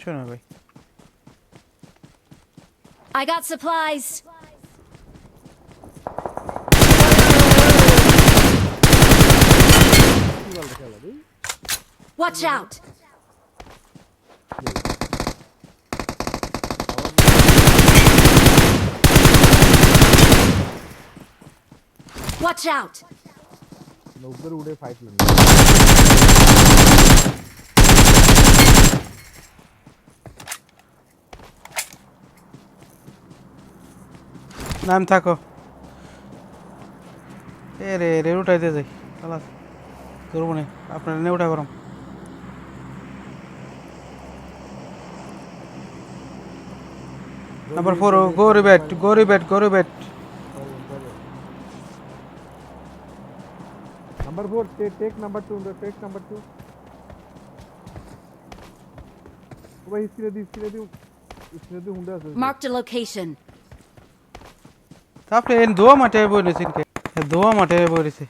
শোনো ভাই I got supplies. কি বলতে খেলা তুই Watch out. Watch out. উপরে উড়ে ফাইট লাগবে নাম থাকো এ রে রে উঠাইতে যাই খালাস ধরবো না আপনার নে উঠা গরম Number 4, go rebet, go rebet, go rebet. Number 4, take number 2, take number 2. भाई इसके लिए हुंडा से Marked a location. তারপরে দোয়া মাঠে বইনেছেন কে দোয়া মাঠে বইরেছে